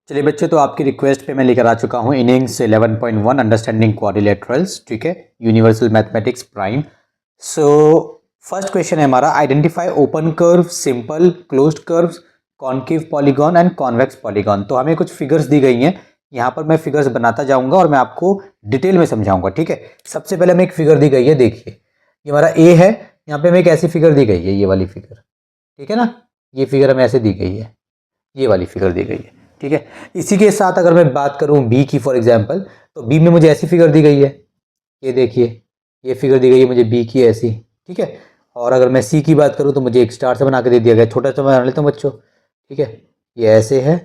चलिए बच्चों, तो आपकी रिक्वेस्ट पे मैं लेकर आ चुका हूँ इनिंग्स 11.1 अंडरस्टैंडिंग क्वाड्रिलेटरल्स। ठीक है, universal mathematics prime. So first question है हमारा, identify open curve, simple, closed curves, concave polygon and convex polygon. तो हमें कुछ फिगर्स दी गई हैं, यहाँ पर मैं फिगर्स बनाता जाऊंगा और मैं आपको डिटेल में समझाऊंगा। ठीक है, सबसे पहले हमें एक फिगर दी गई है, देखिए ये हमारा ए है, यहाँ पे हमें एक ऐसी फिगर दी गई है, ये वाली फिगर। ठीक है ना, ये फिगर हमें ऐसे दी गई है, ये वाली फिगर दी गई है। ठीक है, इसी के साथ अगर मैं बात करूं बी की फॉर एग्जांपल, तो बी में मुझे ऐसी फिगर दी गई है, ये देखिए ये फिगर दी गई है मुझे बी की ऐसी। ठीक है, और अगर मैं सी की बात करूं तो मुझे एक स्टार से बना के दे दिया गया, छोटा सा बना लेता हूँ बच्चों। ठीक है, ये ऐसे है,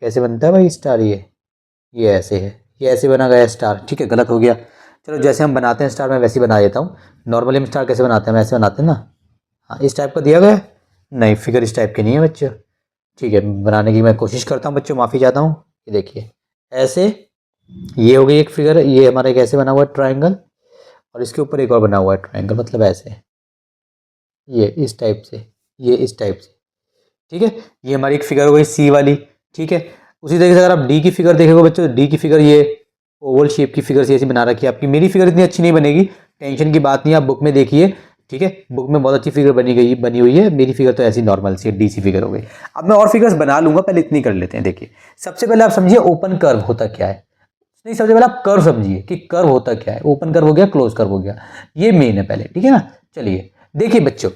कैसे बनता है भाई स्टार, ये ऐसे है, ये ऐसे बना गया स्टार। ठीक है, गलत हो गया, चलो जैसे हम बनाते हैं स्टार मैं वैसे ही बना देता हूँ। नॉर्मली हम स्टार कैसे बनाते हैं, वैसे बनाते हैं ना। हाँ, इस टाइप का दिया गया है, नहीं फिगर इस टाइप की नहीं है बच्चों। ठीक है, बनाने की मैं कोशिश करता हूँ बच्चों, माफ़ी चाहता हूँ। ये देखिए ऐसे, ये हो गई एक फिगर, ये हमारा एक ऐसे बना हुआ है ट्रायंगल, और इसके ऊपर एक और बना हुआ है ट्रायंगल, मतलब ऐसे, ये इस टाइप से, ये इस टाइप से। ठीक है, ये हमारी एक फिगर हो गई सी वाली। ठीक है, उसी तरीके से अगर आप डी की फिगर देखेंगे बच्चों, डी की फिगर ये ओवल शेप की फिगर से ऐसी बना रखी है आपकी। मेरी फिगर इतनी अच्छी नहीं बनेगी, टेंशन की बात नहीं, आप बुक में देखिए। ठीक है, बुक में बहुत अच्छी फिगर बनी हुई है, मेरी फिगर तो ऐसी नॉर्मल सी डी सी फिगर हो गई। अब मैं और फिगर्स बना लूंगा, पहले इतनी कर लेते हैं। देखिए सबसे पहले आप समझिए ओपन कर्व होता क्या है, नहीं सबसे पहले आप कर्व समझिए कि कर्व होता क्या है। ओपन कर्व हो गया, क्लोज कर्व हो गया, ये मेन है पहले। ठीक है ना, चलिए देखिए बच्चों,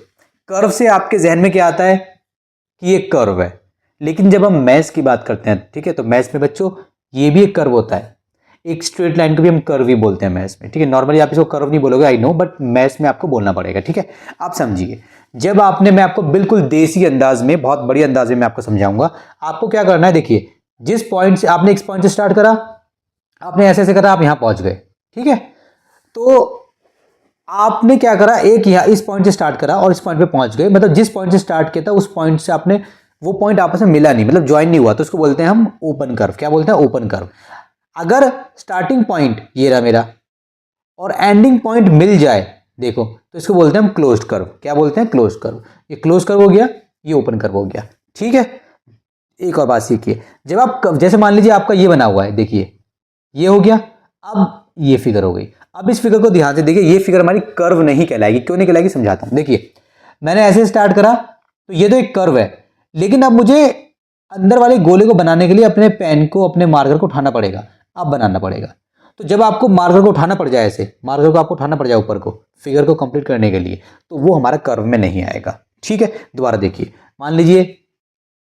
कर्व से आपके जहन में क्या आता है कि ये कर्व है, लेकिन जब हम मैथ्स की बात करते हैं, ठीक है, तो मैथ्स में बच्चों ये भी एक कर्व होता है, एक स्ट्रेट लाइन को भी हम कर्व ही बोलते हैं मैथ्स में। ठीक है, नॉर्मली आप इसको कर्व नहीं बोलोगे, आई नो, बट मैथ्स में आपको बोलना पड़ेगा। ठीक है, आप समझिए, जब आपने, मैं आपको बिल्कुल देसी अंदाज में, बहुत बड़ी अंदाज में मैं आपको समझाऊंगा। आपको क्या करना है, देखिए जिस पॉइंट से आपने, एक पॉइंट से स्टार्ट करा, आपने ऐसे ऐसे करा, आप यहां पहुंच गए। ठीक है, तो आपने क्या करा, एक यहाँ इस पॉइंट से स्टार्ट करा और इस पॉइंट पे पहुंच गए, मतलब जिस पॉइंट से स्टार्ट किया था उस पॉइंट से आपने, वो पॉइंट आपस में मिला नहीं, मतलब ज्वाइन नहीं हुआ, तो उसको बोलते हैं हम ओपन कर्व। क्या बोलते हैं, ओपन कर्व। अगर स्टार्टिंग पॉइंट ये रहा मेरा और एंडिंग पॉइंट मिल जाए, देखो, तो इसको बोलते हैं हम क्लोज्ड कर्व। क्या बोलते हैं, क्लोज्ड कर्व। ये क्लोज कर्व हो गया, ये ओपन कर्व हो गया। ठीक है, एक और बात सीखिए, जब आप, जैसे मान लीजिए आपका ये बना हुआ है, देखिए ये हो गया, अब ये फिगर हो गई। अब इस फिगर को ध्यान से देखिए, ये फिगर हमारी कर्व नहीं कहलाएगी। क्यों नहीं कहलाएगी, समझाता हूं। देखिए मैंने ऐसे स्टार्ट करा, तो ये तो एक कर्व है, लेकिन अब मुझे अंदर वाले गोले को बनाने के लिए अपने पेन को, अपने मार्कर को उठाना पड़ेगा, अब बनाना पड़ेगा। तो जब आपको मार्कर को उठाना पड़ जाए, ऐसे मार्कर को आपको उठाना पड़ जाए ऊपर को, फिगर को कंप्लीट करने के लिए, तो वो हमारा कर्व में नहीं आएगा। ठीक है, दोबारा देखिए, मान लीजिए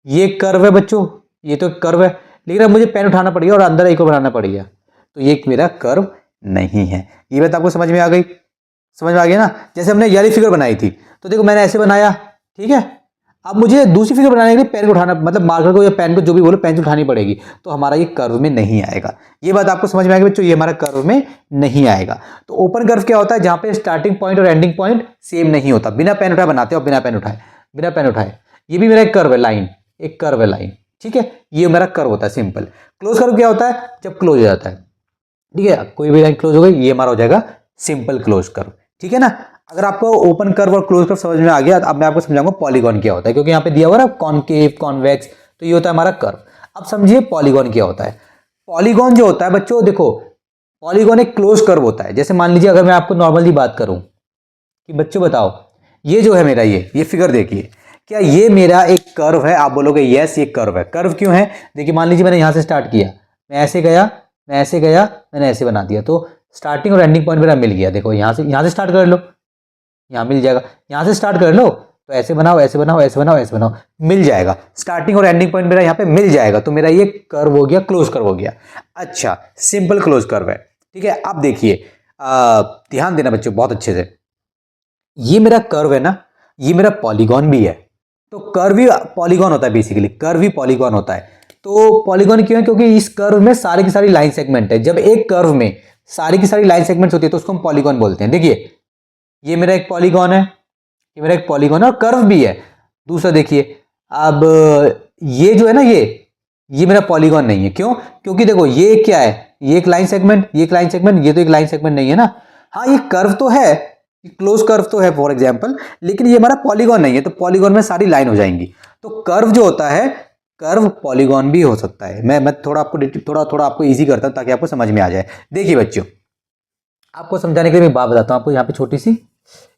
ये कर्व है बच्चों, ये तो कर्व है, लेकिन अब मुझे पेन उठाना पड़ेगा और अंदर एक को बनाना पड़ेगा, तो ये मेरा कर्व नहीं है। ये बात आपको समझ में आ गई, समझ में आ गया ना। जैसे हमने ये वाली फिगर बनाई थी, तो देखो मैंने ऐसे बनाया, ठीक है, अब मुझे दूसरी फिगर बनाने के लिए पेन को उठाना, मतलब मार्कर को या पेन को, जो भी बोलो, पेन उठानी पड़ेगी, तो हमारा ये कर्व में नहीं आएगा। ये बात आपको समझ में आएगी बच्चों, ये हमारा कर्व में नहीं आएगा। तो ओपन कर्व क्या होता है, जहां पे स्टार्टिंग पॉइंट और एंडिंग पॉइंट सेम नहीं होता। बिना पेन उठाए बनाते हो, बिना पेन उठाए, बिना पेन उठाए। ये भी मेरा एक कर्व है, लाइन, एक कर्व है लाइन। ठीक है, ये मेरा कर्व होता है सिंपल। क्लोज कर्व क्या होता है, जब क्लोज हो जाता है। ठीक है, कोई भी लाइन क्लोज हो गई, ये हमारा हो जाएगा सिंपल क्लोज कर्व। ठीक है ना। अगर आपको ओपन कर्व और क्लोज कर्व समझ में आ गया, अब मैं आपको समझाऊंगा पॉलीगॉन क्या होता है, क्योंकि यहाँ पे दिया हुआ है कॉनकेव, कॉन्वेक्स, तो ये होता है हमारा कर्व। अब समझिए पॉलीगॉन क्या होता है। पॉलीगॉन जो होता है बच्चों, देखो पॉलीगॉन एक क्लोज कर्व होता है। जैसे मान लीजिए, अगर मैं आपको नॉर्मली बात करूं कि बच्चों बताओ, ये जो है मेरा, ये फिगर देखिए, क्या ये मेरा एक कर्व है, आप बोलोगे यस ये कर्व है। कर्व क्यों है, देखिए मान लीजिए मैंने यहां से स्टार्ट किया, मैं ऐसे गया, मैं ऐसे गया, मैंने ऐसे बना दिया, तो स्टार्टिंग और एंडिंग पॉइंट मेरा मिल गया। देखो यहां से स्टार्ट कर लो, यहाँ मिल जाएगा, यहाँ से स्टार्ट कर लो, तो ऐसे बनाओ, ऐसे बनाओ, ऐसे बनाओ, ऐसे बनाओ, मिल जाएगा। स्टार्टिंग और एंडिंग पॉइंट मेरा यहाँ पे मिल जाएगा, तो मेरा ये कर्व हो गया, क्लोज कर्व हो गया। अच्छा, सिंपल क्लोज कर्व है। ठीक है, अब देखिए, ध्यान देना बच्चों बहुत अच्छे से, ये मेरा कर्व है ना, ये मेरा पॉलीगॉन भी है। तो कर्व ही पॉलीगॉन होता है, बेसिकली कर्व ही पॉलीगॉन होता है। तो पॉलीगॉन क्यों है, क्योंकि इस कर्व में सारी की सारी लाइन सेगमेंट है। जब एक कर्व में सारी की सारी लाइन सेगमेंट्स होती है, तो उसको हम पॉलीगॉन बोलते हैं। देखिए ये मेरा एक पॉलीगॉन है, ये मेरा एक पॉलीगॉन है और कर्व भी है। दूसरा देखिए, अब ये जो है ना, ये मेरा पॉलीगॉन नहीं है। क्यों, क्योंकि देखो ये क्या है, ये एक लाइन सेगमेंट, ये एक लाइन सेगमेंट, ये तो एक लाइन सेगमेंट नहीं है ना। हाँ ये कर्व तो है, क्लोज कर्व तो है फॉर एग्जांपल, लेकिन ये हमारा पॉलीगॉन नहीं है, तो पॉलीगॉन में सारी लाइन हो जाएंगी। तो कर्व जो होता है, कर्व पॉलीगॉन भी हो सकता है। मैं थोड़ा आपको इजी करता हूँ ताकि आपको समझ में आ जाए। देखिए बच्चों, आपको समझाने के लिए मैं बात बताता हूँ आपको यहाँ पे छोटी सी,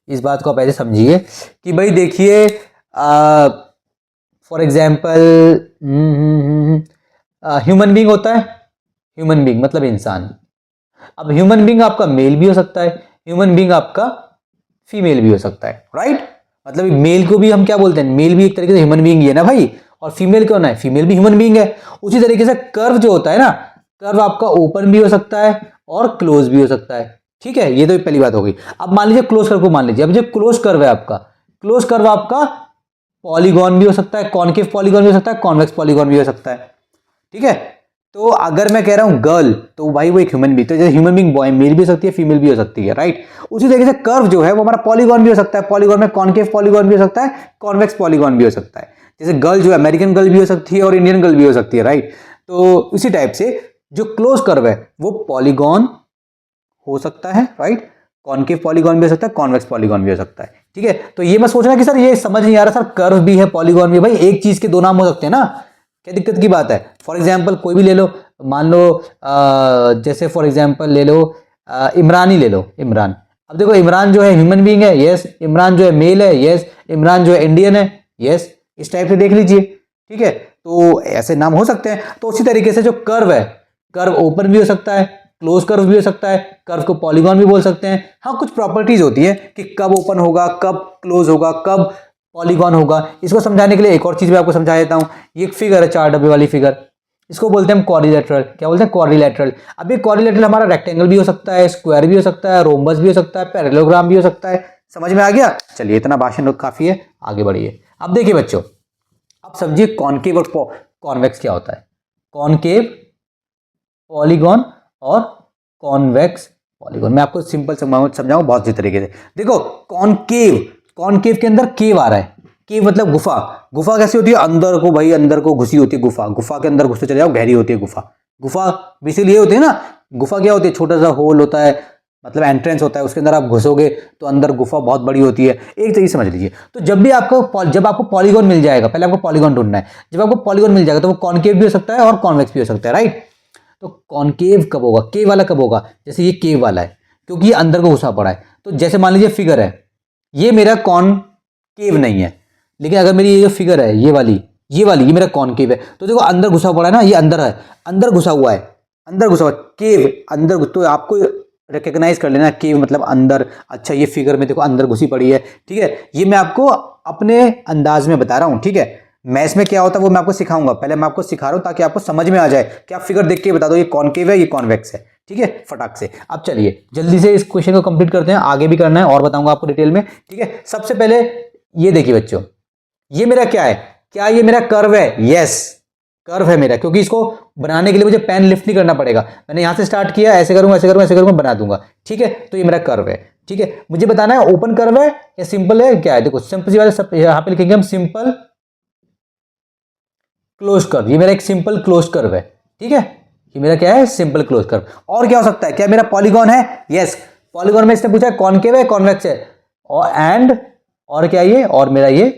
इस बात को आप ऐसे समझिए कि भाई देखिए, फॉर एग्जाम्पल ह्यूमन बींग होता है, ह्यूमन बींग मतलब इंसान। अब ह्यूमन बींग आपका मेल भी हो सकता है, ह्यूमन बींग आपका फीमेल भी हो सकता है, राइट। मतलब मेल को भी हम क्या बोलते हैं, मेल भी एक तरीके से ह्यूमन बींग ही है ना भाई, और फीमेल कौन है, फीमेल भी ह्यूमन बींग है। उसी तरीके से कर्व जो होता है ना, कर्व आपका ओपन भी हो सकता है और क्लोज भी हो सकता है, ठीक है। ये तो पहली बात हो गई। अब मान लीजिए क्लोज कर्व को मान लीजिए, अब जो क्लोज कर्व है आपका, क्लोज कर्व आपका पॉलीगॉन भी हो सकता है, कॉन्केव पॉलीगॉन भी हो सकता है, कॉन्वेक्स पॉलीगॉन भी हो सकता है, ठीक है। तो अगर मैं कह रहा हूं गर्ल, तो भाई वो एक ह्यूमन बींग, तो जैसे ह्यूमन बींग बॉय मेल भी हो सकती है, फीमेल भी हो सकती है, राइट। उसी तरीके से कर्व जो है वो हमारा पॉलीगॉन भी हो सकता है, पॉलीगॉन में कॉन्केव पॉलीगॉन भी हो सकता है, कॉन्वेक्स पॉलीगॉन भी हो सकता है। जैसे गर्ल जो है अमेरिकन गर्ल भी हो सकती है और इंडियन गर्ल भी हो सकती है, राइट। तो इसी टाइप से जो क्लोज कर्व है वो पॉलीगॉन हो सकता है, राइट, कॉन्केव पॉलीगॉन भी हो सकता है, कॉन्वेक्स पॉलीगॉन भी हो सकता है, ठीक है। तो ये मत सोचना कि सर ये समझ नहीं आ रहा सर, कर्व भी है पॉलीगॉन भी, भाई एक चीज के दो नाम हो सकते हैं ना, क्या दिक्कत की बात है। फॉर एग्जाम्पल कोई भी ले लो, मान लो जैसे फॉर एग्जाम्पल ले लो इमरान ही ले लो, इमरान। अब देखो इमरान जो है ह्यूमन बींग है, यस। इमरान जो है मेल है, यस। इमरान जो है इंडियन है, यस। इस टाइप से देख लीजिए, ठीक है। तो ऐसे नाम हो सकते हैं। तो उसी तरीके से जो कर्व है, कर्व ओपन भी हो सकता है, क्लोज कर्व भी हो सकता है, कर्व को पॉलीगॉन भी बोल सकते हैं। हाँ, कुछ प्रॉपर्टीज होती है कि कब ओपन होगा, कब क्लोज होगा, कब पॉलीगॉन होगा। इसको समझाने के लिए एक और चीज मैं आपको समझा देता हूं। ये एक फिगर है, 4 डब्बे वाली फिगर, इसको बोलते हैं हम क्वाड्रिलेटरल। क्या बोलते हैं, क्वाड्रिलेटरल। अब ये क्वाड्रिलेटरल हमारा रेक्टेंगल भी हो सकता है, स्क्वायर भी हो सकता है, रोम्बस भी हो सकता है, पैरेललोग्राम भी हो सकता है। समझ में आ गया। चलिए इतना भाषण काफी है, आगे बढ़िए। अब देखिए बच्चों, अब समझिए कॉनकेव और कॉन्वेक्स क्या होता है। कॉनकेव पॉलीगॉन और कॉन्वेक्स पॉलीगॉन, मैं आपको सिंपल समझाऊं बहुत अच्छी तरीके से। देखो कॉनकेव, कॉनकेव के अंदर केव आ रहा है, केव मतलब गुफा। गुफा कैसी होती है, अंदर को भाई, अंदर को घुसी होती है गुफा, गुफा के अंदर घुसते चले जाओ, गहरी होती है गुफा। गुफा बेसिकली ये होती है ना, गुफा क्या होती है, छोटा सा होल होता है, मतलब एंट्रेंस होता है, उसके अंदर आप घुसोगे तो अंदर गुफा बहुत बड़ी होती है। एक तरीके समझ लीजिए। तो जब आपको पॉलीगॉन मिल जाएगा, पहले आपको पॉलीगॉन ढूंढना है, जब आपको पॉलीगॉन मिल जाएगा तो वो कॉनकेव भी हो सकता है और कॉन्वेक्स भी हो सकता है, राइट। तो कॉनकेव कब होगा, केव वाला कब होगा, जैसे ये केव वाला है क्योंकि ये अंदर को घुसा पड़ा है। तो जैसे मान लीजिए फिगर है, ये मेरा कॉनकेव नहीं है, लेकिन अगर मेरी ये जो फिगर है ये वाली ये मेरा कॉनकेव है। तो देखो अंदर घुसा पड़ा है ना, ये अंदर है, अंदर घुसा हुआ है, अंदर घुसा हुआ केव अंदर। तो आपको रिकग्नाइज कर लेना, केव मतलब अंदर। अच्छा ये फिगर में देखो अंदर घुसी पड़ी है, ठीक है। ये मैं आपको अपने अंदाज में बता रहा हूं, ठीक है। मैथ्स में क्या होता है वो मैं आपको सिखाऊंगा, पहले मैं आपको सिखा रहा हूं ताकि आपको समझ में आ जाए कि आप फिगर देख के बता दो ये कॉनकेव है ये कॉन्वेक्स है, ठीक है, फटाक से। अब चलिए जल्दी से इस क्वेश्चन को कंप्लीट करते हैं, आगे भी करना है और बताऊंगा आपको डिटेल में, ठीक है। सबसे पहले ये देखिए बच्चों, ये मेरा क्या है, क्या ये मेरा कर्व है, यस कर्व है मेरा, क्योंकि इसको बनाने के लिए मुझे पेन लिफ्ट नहीं करना पड़ेगा। मैंने यहां से स्टार्ट किया, ऐसे करूंगा ऐसे करूंगा ऐसे करूंगा, बना दूंगा, ठीक है। तो ये मेरा कर्व है, ठीक है। मुझे बताना है ओपन कर्व है या सिंपल है, क्या है। देखो सिंपल सी बात है, यहां पे लिखेंगे हम सिंपल क्लोज कर्व। ये मेरा एक सिंपल क्लोज कर्व है, ठीक है। ये मेरा क्या है, सिंपल क्लोज कर्व। और क्या हो सकता है, क्या मेरा पॉलीगॉन है, यस। पॉलीगॉन में इसने पूछा कॉनकेव है कॉन्वेक्स है, और एंड और क्या ये, और मेरा ये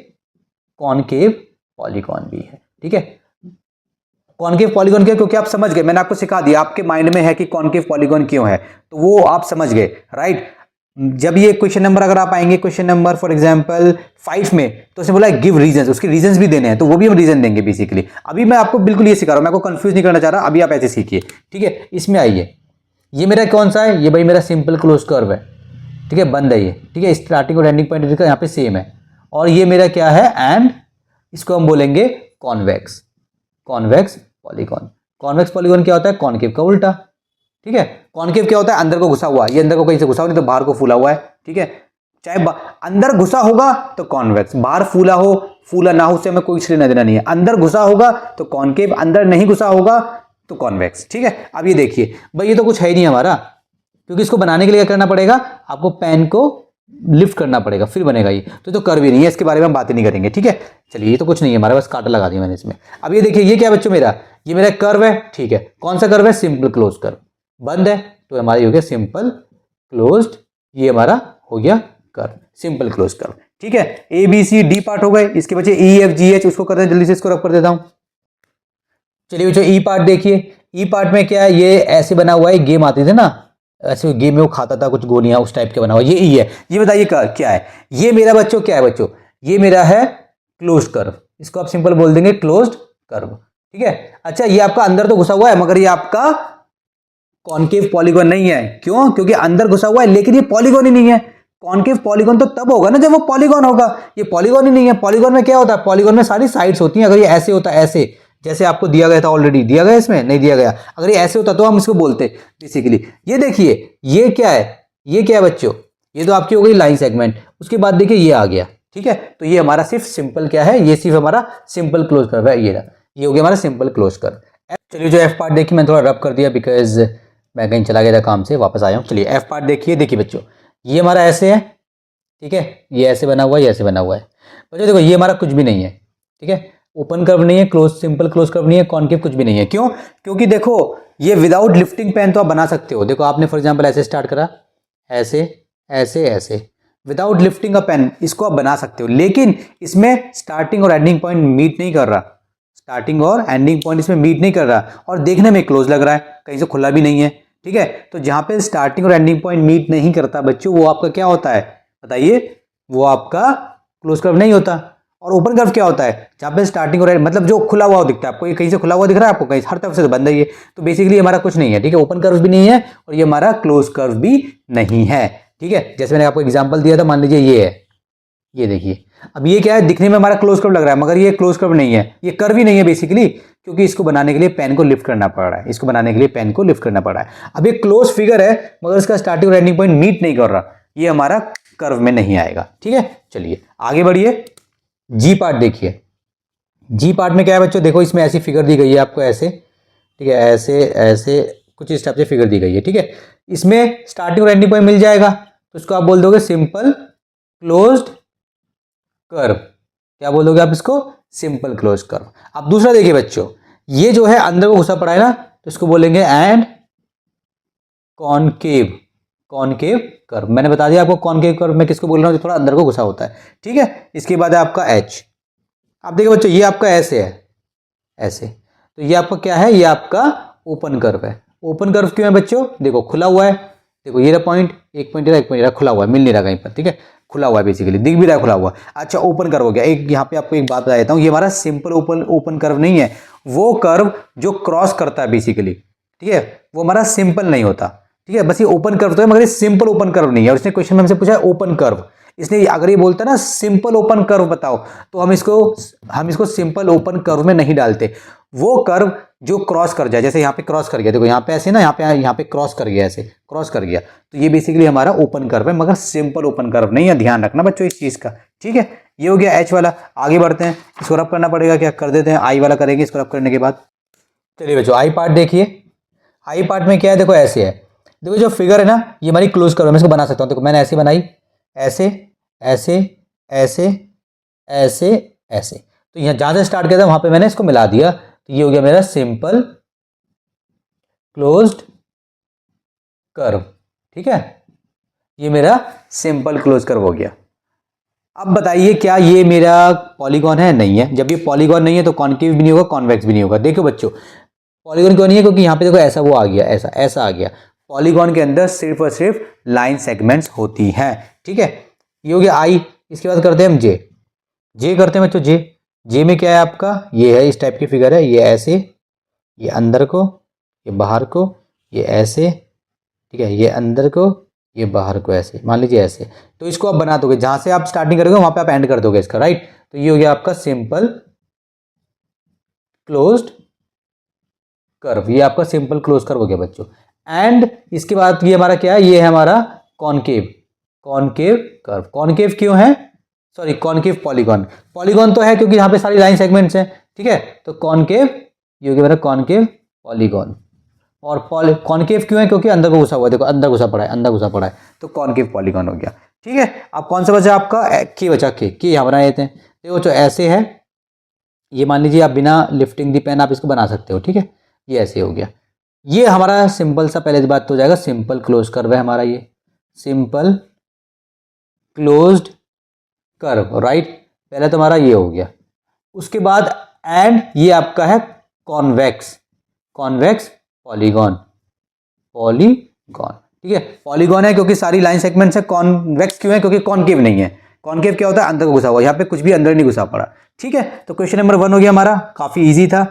कॉनकेव पॉलीगॉन भी है, ठीक है। कॉनकेव पॉलीगॉन क्यों, क्योंकि आप समझ गए, मैंने आपको सिखा दिया, आपके माइंड में है कि कॉनकेव पॉलीगॉन क्यों है, तो वो आप समझ गए, राइट। जब ये क्वेश्चन नंबर अगर आप आएंगे क्वेश्चन नंबर फॉर एग्जांपल 5 में, तो उसने बोला गिव रीजंस, उसके रीजंस भी देने हैं, तो वो भी हम रीजन देंगे बेसिकली। अभी मैं आपको बिल्कुल ये सिखा रहा हूं, मैं आपको कंफ्यूज नहीं करना चाह रहा, अभी आप ऐसे सीखिए, ठीक है। इसमें आइए, ये मेरा कौन सा है, ये भाई मेरा सिंपल क्लोज कर्व है, ठीक है, बंद है ये, ठीक है। स्टार्टिंग और एंडिंग पॉइंट यहाँ पे सेम है। और ये मेरा क्या है, एंड इसको हम बोलेंगे convex, convex polygon. Convex polygon क्या होता है, कॉनकेव का उल्टा, ठीक है। कॉनकेव क्या होता है, अंदर को घुसा हुआ, ये अंदर को कहीं से घुसा हुआ नहीं तो बाहर को फूला हुआ है, ठीक है। चाहे अंदर घुसा होगा तो कॉन्वेक्स, बाहर फूला हो फूला ना हो उससे हमें कोई लेना देना नहीं है। अंदर घुसा होगा तो कॉनकेव, अंदर नहीं घुसा होगा तो कॉन्वेक्स, ठीक है। अब ये देखिए भाई, ये तो कुछ है ही नहीं हमारा, क्योंकि इसको बनाने के लिए क्या करना पड़ेगा, आपको पेन को लिफ्ट करना पड़ेगा फिर बनेगा ये, तो कर भी नहीं है, इसके बारे में हम बातें नहीं करेंगे, ठीक है। चलिए ये तो कुछ नहीं है हमारे पास, कांटा लगा दिया मैंने इसमें। अब ये देखिए ये क्या बच्चों मेरा, ये मेरा कर्व है, ठीक है। कौन सा कर्व है, सिंपल क्लोज कर्व। बंद है तो हमारा हो गया सिंपल क्लोज्ड, ये हमारा हो गया कर्व, सिंपल क्लोज कर्व, ठीक है। A B C D part हो गए, इसके बचे ई एफ जी एच, उसको करते हैं जल्दी से, इसको रब कर देता हूं। चलिए बच्चों ई पार्ट देखिए, ई पार्ट में क्या है, ये ऐसे बना हुआ है, गेम आती थी ना, ऐसे गेम में वो खाता था कुछ गोलियां, उस टाइप के बना हुआ, ये ई है। ये बताइए क्या है, ये मेरा बच्चों क्या है बच्चों, ये मेरा है क्लोज कर्व, इसको आप सिंपल बोल देंगे क्लोज्ड कर्व, ठीक है। अच्छा ये आपका अंदर तो घुसा हुआ है मगर ये आपका कॉनकेव पॉलीगॉन नहीं है, क्यों, क्योंकि अंदर घुसा हुआ है लेकिन ये पॉलीगॉन ही नहीं है। कॉनकेव पॉलीगॉन तो तब होगा ना जब वो पॉलीगॉन होगा, ये पॉलीगॉन ही नहीं है। पॉलीगॉन में क्या होता है, पॉलीगॉन में सारी साइड्स होती हैं। अगर ये ऐसे होता है, ऐसे जैसे आपको दिया गया था, ऑलरेडी दिया गया, इसमें नहीं दिया गया, अगर ये ऐसे होता तो हम इसको बोलते बेसिकली। ये देखिए ये क्या है, ये क्या है बच्चों, ये तो आपकी हो गई लाइन सेगमेंट। उसके बाद देखिए ये आ गया, ठीक है। तो ये हमारा सिर्फ सिंपल क्या है, ये सिर्फ हमारा सिंपल क्लोज कर्व है, ये हो गया हमारा सिंपल क्लोज कर्व। चलिए जो एफ पार्ट देखिए, मैं थोड़ा रब कर दिया बिकॉज मैं कहीं चला गया था काम से, वापस आया हूँ। चलिए एफ पार्ट देखिए, देखिए बच्चों ये हमारा ऐसे है, ठीक है, ये ऐसे बना हुआ है, ये ऐसे बना हुआ है बच्चों। देखो ये हमारा कुछ भी नहीं है, ठीक है, ओपन कर्व नहीं है, क्लोज सिंपल क्लोज कर्व नहीं है, कॉनकेव कुछ भी नहीं है। क्यों, क्योंकि देखो ये विदाउट लिफ्टिंग पेन तो आप बना सकते हो। देखो आपने फॉर एग्जांपल ऐसे स्टार्ट करा, ऐसे ऐसे ऐसे, विदाउट लिफ्टिंग अ पेन इसको आप बना सकते हो, लेकिन इसमें स्टार्टिंग और एंडिंग पॉइंट मीट नहीं कर रहा, स्टार्टिंग और एंडिंग पॉइंट इसमें मीट नहीं कर रहा, और देखने में क्लोज लग रहा है, कहीं से खुला भी नहीं है, ठीक है। तो जहां पे स्टार्टिंग और एंडिंग पॉइंट मीट नहीं करता बच्चों, वो आपका क्या होता है बताइए, वो आपका क्लोज कर्व नहीं होता। और ओपन कर्व क्या होता है, जहां पे स्टार्टिंग और मतलब जो खुला हुआ दिखता है आपको, ये कहीं से खुला हुआ दिख रहा है आपको, कहीं हर तरफ से तो बंद है ये, तो बेसिकली हमारा कुछ नहीं है, ठीक है, ओपन कर्व भी नहीं है और ये हमारा क्लोज कर्व भी नहीं है, ठीक है। जैसे मैंने आपको एग्जांपल दिया था, मान लीजिए ये है, ये देखिए, अब ये क्या है, दिखने में हमारा क्लोज कर्व लग रहा है मगर ये क्लोज कर्व नहीं है, ये कर्व ही नहीं है बेसिकली, क्योंकि इसको बनाने के लिए पेन को लिफ्ट करना पड़ रहा है, इसको बनाने के लिए पेन को लिफ्ट करना पड़ रहा है। अब ये क्लोज फिगर है मगर इसका स्टार्टिंग और एंडिंग पॉइंट मीट नहीं कर रहा, ये हमारा कर्व में नहीं आएगा, ठीक है। चलिए आगे बढ़िए, जी पार्ट देखिए। जी पार्ट में क्या है बच्चों, देखो इसमें ऐसी फिगर दी गई है आपको, ऐसे, ठीक है, ऐसे ऐसे कुछ इस टाइप से फिगर दी गई है, ठीक है। इसमें स्टार्टिंग और एंडिंग पॉइंट मिल जाएगा, तो इसको आप बोल दोगे सिंपल क्लोज्ड कर्व। क्या बोल दोगे आप इसको, सिंपल क्लोज कर्व। अब दूसरा देखिए बच्चों, ये जो है अंदर को घुसा पड़ा है ना, तो इसको बोलेंगे एंड कॉनकेव, कॉनकेव कर्व। मैंने बता दिया आपको कॉनकेव कर्व मैं किसको बोल रहा हूँ, जो थोड़ा अंदर को घुसा होता है, ठीक है। इसके बाद है आपका एच। अब देखिए बच्चों ये आपका ऐसे है, ऐसे, तो ये आपका क्या है, ये आपका ओपन कर्व है। ओपन कर्व क्यों है बच्चों, देखो खुला हुआ है, देखो ये रहा पॉइंट, एक पॉइंट एक पॉइंट खुला हुआ है, मिल नहीं रहा कहीं पर, ठीक है, खुला हुआ है बेसिकली, दिख भी रहा है खुला हुआ। अच्छा ओपन कर्व हो गया। एक यहाँ पे आपको एक बात बता देता हूँ, ये हमारा सिंपल ओपन कर्व नहीं है, वो कर्व जो क्रॉस करता है बेसिकली, ठीक है, वो हमारा सिंपल नहीं होता, ठीक है। बस ये ओपन कर्व तो है मगर ये सिंपल ओपन कर्व नहीं है। और इसने क्वेश्चन में हमसे पूछा है ओपन कर्व, इसने अगर ये बोलता है ना सिंपल ओपन कर्व बताओ, तो हम इसको सिंपल ओपन कर्व में नहीं डालते। वो कर्व जो क्रॉस कर जाए, जैसे यहाँ पे क्रॉस कर गया, देखो यहाँ पे ऐसे ना, यहाँ पे क्रॉस कर गया, ऐसे क्रॉस कर गया, तो ये बेसिकली हमारा ओपन कर्व है मगर सिंपल ओपन कर्व नहीं है। ध्यान रखना बच्चों इस चीज का, ठीक है। ये हो गया एच वाला। आगे बढ़ते हैं, इसको रब करना पड़ेगा, क्या कर देते हैं, आई वाला करेंगे इसको रब करने के बाद। चलिए बच्चों आई पार्ट देखिए। आई पार्ट में क्या है, देखो ऐसे है, देखो जो फिगर है ना ये हमारी क्लोज कर्व है, मैं इसको बना सकता हूँ। देखो मैंने ऐसे बनाई, ऐसे ऐसे ऐसे ऐसे ऐसे, तो यहाँ जहां से स्टार्ट किया था वहां पे मैंने इसको मिला दिया, तो ये हो गया मेरा सिंपल क्लोज्ड कर्व, ठीक है, ये मेरा सिंपल क्लोज कर्व हो गया। अब बताइए क्या ये मेरा पॉलीगॉन है, नहीं है। जब ये पॉलीगॉन नहीं है तो कॉनकेव भी नहीं होगा, कॉन्वेक्स भी नहीं होगा। देखो बच्चों पॉलीगॉन क्यों नहीं है, क्योंकि यहाँ पे देखो ऐसा वो आ गया, ऐसा ऐसा आ गया। पॉलीगॉन के अंदर सिर्फ और सिर्फ लाइन सेगमेंट्स होती हैं, ठीक है। ये हो गया आई। इसके बाद करते हैं हम जे। जे करते हैं बच्चों, जे। जे में क्या है आपका, ये है इस टाइप की फिगर है, ये ऐसे, ये अंदर को, ये बाहर को, ये ऐसे, ठीक है, ये अंदर को, ये बाहर को, ऐसे मान लीजिए ऐसे। तो इसको आप बना दोगे, जहां से आप स्टार्टिंग करोगे वहां पे आप एंड कर दोगे इसका, राइट। तो ये हो गया आपका सिंपल क्लोज्ड कर्व, ये आपका सिंपल क्लोज कर्व हो गया बच्चों। एंड इसके बाद ये हमारा क्या है, ये है हमारा कॉनकेव, कॉनकेव कर्व। कॉनकेव क्यों है, सॉरी कॉनकेव पॉलीगॉन। पॉलीगॉन तो है क्योंकि यहाँ पे सारी लाइन सेगमेंट्स हैं, ठीक है, तो कॉनकेव, ये हो गया मेरा कॉनकेव पॉलीगॉन। और कॉनकेव क्यों है, क्योंकि अंदर को घुसा हुआ है, देखो अंदर घुसा पड़ा है, अंदर घुसा पड़ा है, तो कॉनकेव पॉलीगॉन हो गया, ठीक है। अब कौन सा बचा आपका, के बचा, के यहाँ बना देते हैं। देखो जो ऐसे है, ये मान लीजिए आप बिना लिफ्टिंग दी पेन आप इसको बना सकते हो, ठीक है, ये ऐसे हो गया। ये हमारा सिंपल सा पहले बात तो हो जाएगा, सिंपल क्लोज कर्व है हमारा, ये सिंपल क्लोज्ड कर्व, राइट। पहले तो हमारा ये हो गया। उसके बाद एंड ये आपका है कॉन्वेक्स, कॉन्वेक्स पॉलीगॉन, पॉलीगॉन, ठीक है। पॉलीगॉन है क्योंकि सारी लाइन सेगमेंट्स है। कॉन्वेक्स क्यों है? क्योंकि कॉनकेव नहीं है। कॉनकेव क्या होता है? अंदर को घुसा हुआ। यहाँ पे कुछ भी अंदर नहीं घुसा पड़ा, ठीक है। तो क्वेश्चन नंबर 1 हो गया हमारा, काफी इजी था।